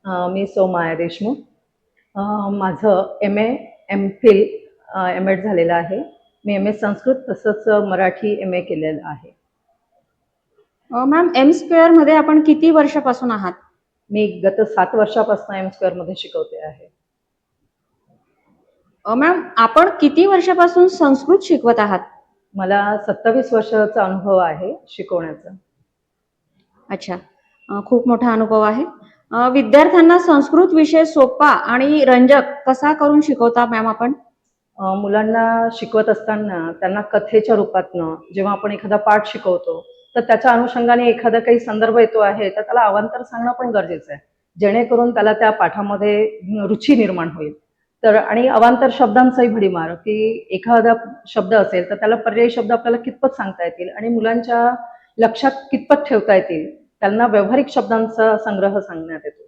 मी सौ माया देशमुख. माझं MA, MPhil, M.Ed झालेलं आहे. मी MA संस्कृत तसंच मराठी MA केलेलं आहे. मॅम M² मध्ये आपण किती वर्षापासून आहात? मी गत 7 वर्षापासून M² मध्ये शिकवते आहे. मॅम आपण किती वर्षापासून संस्कृत शिकवत आहात? मला 27 वर्षाचा अनुभव आहे शिकवण्याचा. अच्छा, खूप मोठा अनुभव आहे. विद्यार्थ्यांना संस्कृत विषय सोपा आणि रंजक कसा करून शिकवता मॅम आपण? मुलांना शिकवत असताना त्यांना कथेच्या रूपातनं जेव्हा आपण एखादा पाठ शिकवतो तर त्याच्या अनुषंगाने एखादा काही संदर्भ येतो आहे तर त्याला अवांतर सांगणं पण गरजेचं आहे, जेणेकरून त्याला त्या पाठामध्ये रुची निर्माण होईल. तर आणि अवांतर शब्दांचाही भडीमार, की एखादा शब्द असेल तर त्याला पर्यायी शब्द आपल्याला कितपत सांगता येतील आणि मुलांच्या लक्षात कितपत ठेवता येतील, त्यांना व्यावहारिक शब्दांचा संग्रह सांगण्यात येतो.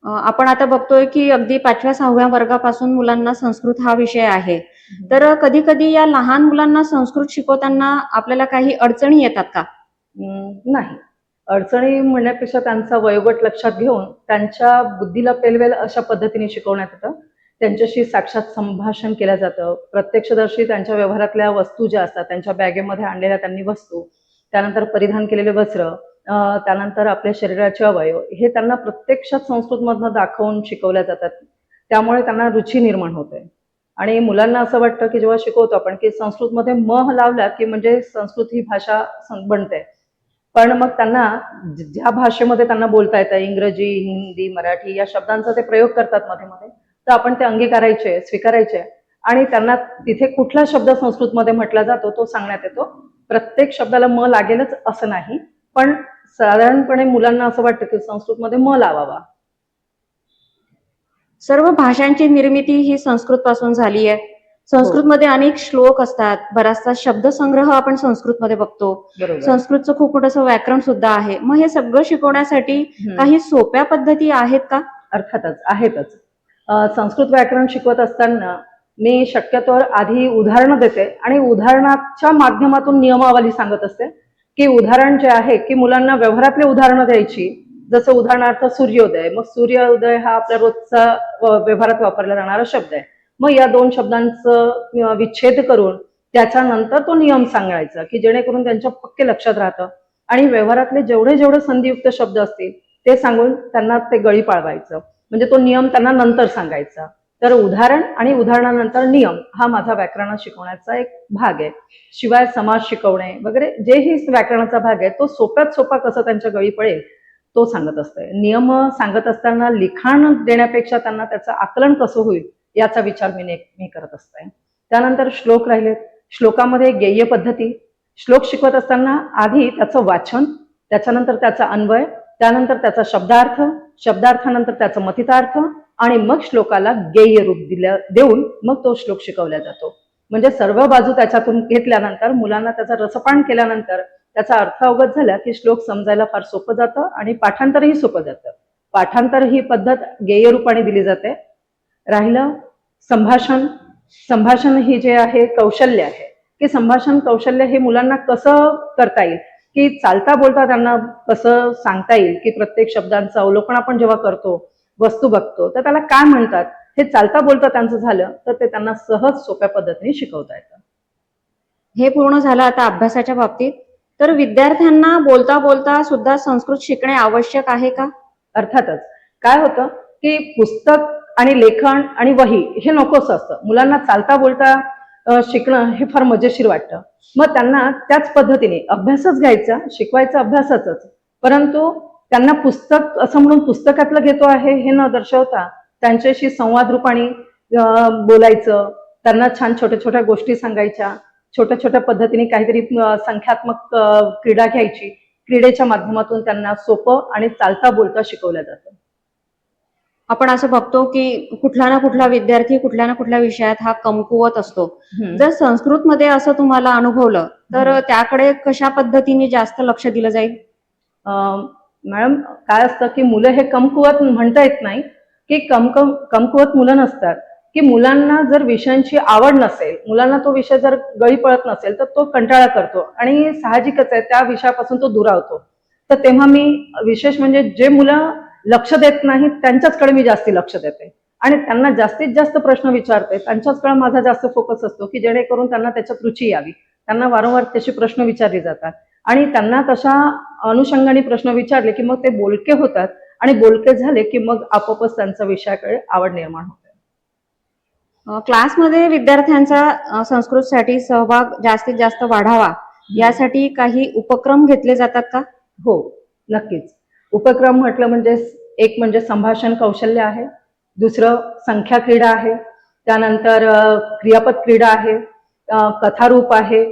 आपण आता बघतोय की अगदी 5व्या-6व्या वर्गापासून मुलांना संस्कृत हा विषय आहे. तर कधी कधी या लहान मुलांना संस्कृत शिकवताना आपल्याला काही अडचणी येतात का? नाही. अडचणी म्हणण्यापेक्षा त्यांचा वयोगट लक्षात घेऊन त्यांच्या बुद्धीला पेलवेल अशा पद्धतीने शिकवण्यात येतं. त्यांच्याशी साक्षात संभाषण केलं जातं. प्रत्यक्षदर्शी त्यांच्या व्यवहारातल्या वस्तू ज्या असतात, त्यांच्या बॅगेमध्ये आणलेल्या त्यांनी वस्तू, त्यानंतर परिधान केलेले वस्त्र, त्यानंतर आपल्या शरीराचे अवयव हे त्यांना प्रत्यक्षात संस्कृतमधनं दाखवून शिकवल्या जातात. त्यामुळे त्यांना रुची निर्माण होते. आणि मुलांना असं वाटतं की जेव्हा शिकवतो आपण की संस्कृतमध्ये म लावला की म्हणजे संस्कृत ही भाषा बनते. पण मग त्यांना ज्या भाषेमध्ये त्यांना बोलता येतं, इंग्रजी, हिंदी, मराठी या शब्दांचा ते प्रयोग करतात मध्ये मध्ये, तर आपण ते अंगीकारायचे, स्वीकारायचे आणि त्यांना तिथे कुठला शब्द संस्कृतमध्ये म्हटला जातो तो सांगण्यात येतो. प्रत्येक शब्दाला म लागेलच असं नाही, पण साधारणपणे मुलांना असं वाटतं की संस्कृतमध्ये म लावावा. सर्व भाषांची निर्मिती ही संस्कृत पासून झाली आहे. संस्कृतमध्ये अनेक श्लोक असतात, बराचसा शब्दसंग्रह आपण संस्कृतमध्ये बघतो. संस्कृतचं खूप मोठं व्याकरण सुद्धा आहे. मग हे सगळं शिकवण्यासाठी काही सोप्या पद्धती आहेत का? अर्थातच आहेतच. संस्कृत व्याकरण शिकवत असताना मी शक्यतोवर आधी उदाहरणं देते आणि उदाहरणाच्या माध्यमातून नियमावली सांगत असते, की उदाहरण जे आहे की मुलांना व्यवहारातली उदाहरणं द्यायची. जसं उदाहरणार्थ सूर्योदय, मग सूर्योदय हा आपल्या रोजचा व्यवहारात वापरला जाणारा शब्द आहे. मग या 2 शब्दांचं विच्छेद करून त्याच्यानंतर तो नियम सांगायचा, की जेणेकरून त्यांच्या पक्के लक्षात राहतं आणि व्यवहारातले जेवढे जेवढे संधियुक्त शब्द असतील ते सांगून त्यांना ते गळी पाळवायचं, म्हणजे तो नियम त्यांना नंतर सांगायचा. तर उदाहरण आणि उदाहरणानंतर नियम हा माझा व्याकरण शिकवण्याचा एक भाग आहे. शिवाय समाज शिकवणे वगैरे जेही व्याकरणाचा भाग आहे तो सोप्यात सोपा कसं त्यांच्या गळी पडेल तो सांगत असते. नियम सांगत असताना लिखाण देण्यापेक्षा त्यांना त्याचं आकलन कसं होईल याचा विचार मी करत असते. त्यानंतर श्लोक राहिलेत. श्लोकामध्ये गेय पद्धती. श्लोक शिकवत असताना आधी त्याचं वाचन, त्याच्यानंतर त्याचा अन्वय, त्यानंतर त्याचा शब्दार्थ, शब्दार्थानंतर त्याचा मथितार्थ आणि मग श्लोकाला गेय रूप देऊन मग तो श्लोक शिकवला जातो. म्हणजे सर्व बाजू त्याच्यातून घेतल्यानंतर मुलांना त्याचा रसपान केल्यानंतर त्याचा अर्थ अवगत झाला की श्लोक समजायला फार सोपं जातं आणि पाठांतरही सोपं जातं. पाठांतर ही पद्धत गेय रूपाने दिली जाते. राहिलं संभाषण. संभाषण ही जे आहे कौशल्य आहे, की संभाषण कौशल्य हे मुलांना कसं करता येईल, की चालता बोलता त्यांना कसं सांगता येईल, की प्रत्येक शब्दांचं अवलोकन आपण जेव्हा करतो, वस्तू बघतो तर त्याला काय म्हणतात हे चालता बोलता त्यांचं झालं तर ते त्यांना सहज सोप्या पद्धतीने शिकवता येतं. हे पूर्ण झालं आता अभ्यासाच्या बाबतीत. तर विद्यार्थ्यांना बोलता बोलता सुद्धा संस्कृत शिकणे आवश्यक आहे का? अर्थातच. काय होतं की पुस्तक आणि लेखन आणि वही हे नकोच असतं. मुलांना चालता बोलता शिकणं हे फार मजेशीर वाटतं. मग त्यांना त्याच पद्धतीने अभ्यासच घ्यायचा, शिकवायचा अभ्यासाचंच, परंतु त्यांना पुस्तक असं म्हणून पुस्तकातलं घेतो आहे हे न दर्शवता त्यांच्याशी संवाद रूपाने बोलायचं. त्यांना छान छोट्या छोट्या गोष्टी सांगायच्या, छोट्या छोट्या पद्धतीने काहीतरी संख्यात्मक क्रीडा घ्यायची. क्रीडेच्या माध्यमातून त्यांना सोपं आणि चालता बोलता शिकवलं जातं. आपण असं बघतो की कुठला ना कुठला विद्यार्थी कुठल्या ना कुठल्या विषयात हा कमकुवत असतो. जर संस्कृतमध्ये असं तुम्हाला अनुभवलं तर त्याकडे कशा पद्धतीने जास्त लक्ष दिलं जाईल? मॅडम काय असतं की मुलं हे कमकुवत म्हणता येत नाही, की कमकुवत मुलं नसतात, की मुलांना जर विषयांची आवड नसेल, मुलांना तो विषय जर गळी पडत नसेल तर तो कंटाळा करतो आणि साहजिकच आहे त्या विषयापासून तो दुरावतो. तर तेव्हा मी विशेष म्हणजे जे मुलं लक्ष देत नाहीत त्यांच्याचकडे मी जास्ती लक्ष देते आणि त्यांना जास्तीत जास्त प्रश्न विचारते, त्यांच्याचकडे माझा जास्त फोकस असतो की जेणेकरून त्यांना त्याच्यात रुची यावी. त्यांना वारंवार त्याचे प्रश्न विचारले जातात आणि त्यांना तशा अनुषंगाने प्रश्न विचारले की मग ते बोलके होतात आणि बोलके झाले की मग आपोआपच त्यांचा विषयाकडे आवड निर्माण होते. क्लासमध्ये विद्यार्थ्यांचा संस्कृतसाठी सहभाग जास्तीत जास्त वाढावा यासाठी काही उपक्रम घेतले जातात का? हो, नक्कीच. उपक्रम म्हटलं म्हणजे एक म्हणजे संभाषण कौशल्य आहे, दुसरं संख्या क्रीडा आहे, त्यानंतर क्रियापद क्रीडा आहे, कथारूप आहे,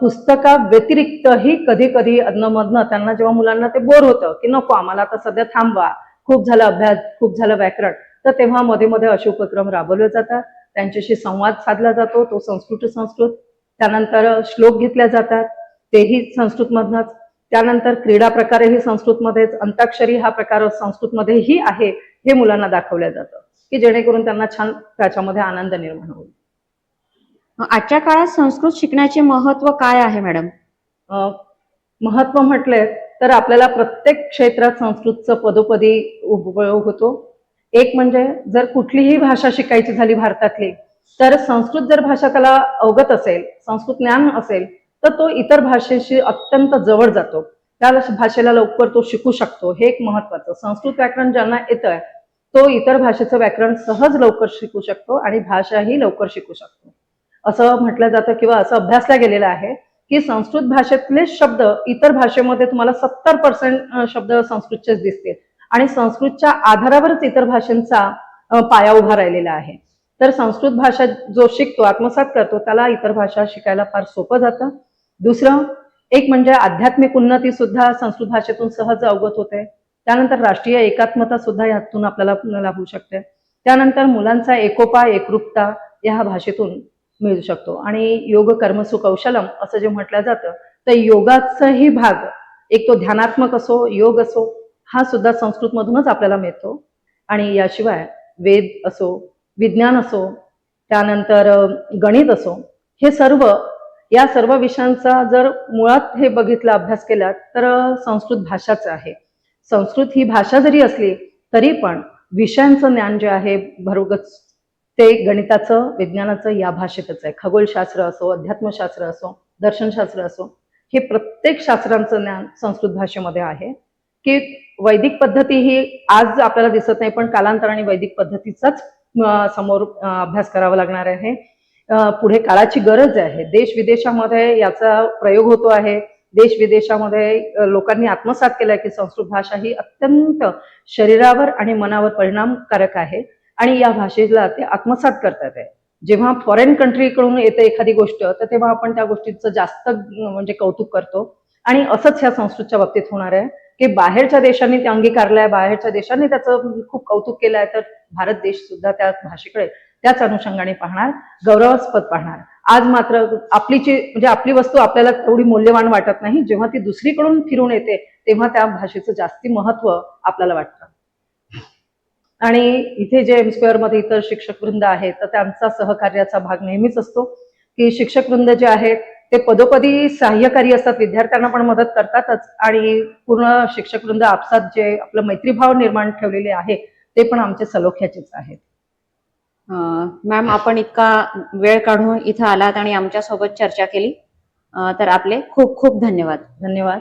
पुस्तका व्यतिरिक्तही कधी कधी अधनमधनं त्यांना जेव्हा मुलांना ते बोर होतं की नको आम्हाला आता सध्या थांबवा, खूप झालं अभ्यास, खूप झालं व्याकरण, तर तेव्हा मध्ये मध्ये असे उपक्रम राबवले जातात. त्यांच्याशी संवाद साधला जातो, तो संस्कृत. त्यानंतर श्लोक घेतले जातात, तेही संस्कृतमधनंच. त्यानंतर क्रीडा प्रकारही संस्कृतमध्येच, अंताक्षरी हा प्रकार संस्कृतमध्येही आहे, हे मुलांना दाखवलं जातं की जेणेकरून त्यांना छान त्याच्यामध्ये आनंद निर्माण होईल. आजच्या काळात संस्कृत शिकण्याचे महत्व काय आहे मॅडम? महत्व म्हटले तर आपल्याला प्रत्येक क्षेत्रात संस्कृतचं पदोपदी उपयोग होतो. एक म्हणजे जर कुठलीही भाषा शिकायची झाली भारतातली, तर संस्कृत जर भाषा त्याला अवगत असेल, संस्कृत ज्ञान असेल, तर तो इतर भाषेशी अत्यंत जवळ जातो, त्या भाषेला लवकर तो शिकू शकतो. हे एक महत्वाचं. संस्कृत व्याकरण ज्यांना येतंय तो इतर भाषेचं व्याकरण सहज लवकर शिकू शकतो आणि भाषाही लवकर शिकू शकतो. असं म्हटलं जातं किंवा असं अभ्यासला गेलेलं आहे की संस्कृत भाषेतले शब्द इतर भाषेमध्ये तुम्हाला 70% शब्द संस्कृतचेच दिसतील आणि संस्कृतच्या आधारावरच इतर भाषांचा पाया उभा राहिलेला आहे. तर संस्कृत भाषा जो शिकतो, आत्मसात करतो, त्याला इतर भाषा शिकायला फार सोपं जातं. दुसरं एक म्हणजे आध्यात्मिक उन्नती सुद्धा संस्कृत भाषेतून सहज अवगत होते. त्यानंतर राष्ट्रीय एकात्मता सुद्धा यातून आपल्याला लाभू शकते. त्यानंतर मुलांचा एकोपा, एकरूपता या भाषेतून मिळू शकतो. आणि योग कर्मसु कौशलम असं जे म्हटलं जातं, तर योगाचाही भाग एक तो ध्यानात्मक असो, योग असो, हा सुद्धा संस्कृतमधूनच आपल्याला मिळतो. आणि याशिवाय वेद असो, विज्ञान असो, त्यानंतर गणित असो, हे सर्व या सर्व विषयांचा जर मुळात हे बघितलं, अभ्यास केला, तर संस्कृत भाषाच आहे. संस्कृत ही भाषा जरी असली तरी पण विषयांचं ज्ञान जे आहे भरगच्च, ते गणिताचं, विज्ञानाचं या भाषेतच आहे. खगोलशास्त्र असो, अध्यात्मशास्त्र असो, दर्शनशास्त्र असो, हे प्रत्येक शास्त्रांचं ज्ञान संस्कृत भाषेमध्ये आहे. की वैदिक पद्धती ही आज आपल्याला दिसत नाही, पण कालांतराने वैदिक पद्धतीचाच समोर अभ्यास करावा लागणार आहे. पुढे काळाची गरज आहे. देश विदेशामध्ये याचा प्रयोग होतो आहे. देश विदेशामध्ये लोकांनी आत्मसात केलाय की संस्कृत भाषा ही अत्यंत शरीरावर आणि मनावर परिणामकारक आहे आणि या भाषेला ते आत्मसात करतात आहे. जेव्हा फॉरेन कंट्रीकडून येते एखादी गोष्ट, तर तेव्हा आपण त्या गोष्टीचं जास्त म्हणजे कौतुक करतो. आणि असंच ह्या संस्कृतच्या बाबतीत होणार आहे की बाहेरच्या देशांनी ते अंगीकारलंय, बाहेरच्या देशांनी त्याचं खूप कौतुक केलंय, तर भारत देश सुद्धा त्या भाषेकडे त्याच अनुषंगाने पाहणार, गौरवास्पद पाहणार. आज मात्र म्हणजे आपली वस्तू आपल्याला तेवढी मौल्यवान वाटत नाही, जेव्हा ती दुसरीकडून फिरून येते तेव्हा त्या भाषेचं जास्ती महत्व आपल्याला वाटतं. आणि इथे जे एम-स्क्वेअर मध्ये इतर शिक्षक वृंद आहेत, तर त्यांचा सहकार्याचा भाग नेहमीच असतो की शिक्षक वृंद जे आहेत ते पदोपदी सहाय्यकारी असतात, विद्यार्थ्यांना पण मदत करतातच आणि पूर्ण शिक्षक वृंद आपसात जे आपलं मैत्रीभाव निर्माण ठेवलेले आहे ते पण आमचे सलोख्याचेच आहेत. मॅम, आपण इतका वेळ काढून इथं आलात आणि आमच्या सोबत चर्चा केली, तर आपले खूप खूप धन्यवाद. धन्यवाद.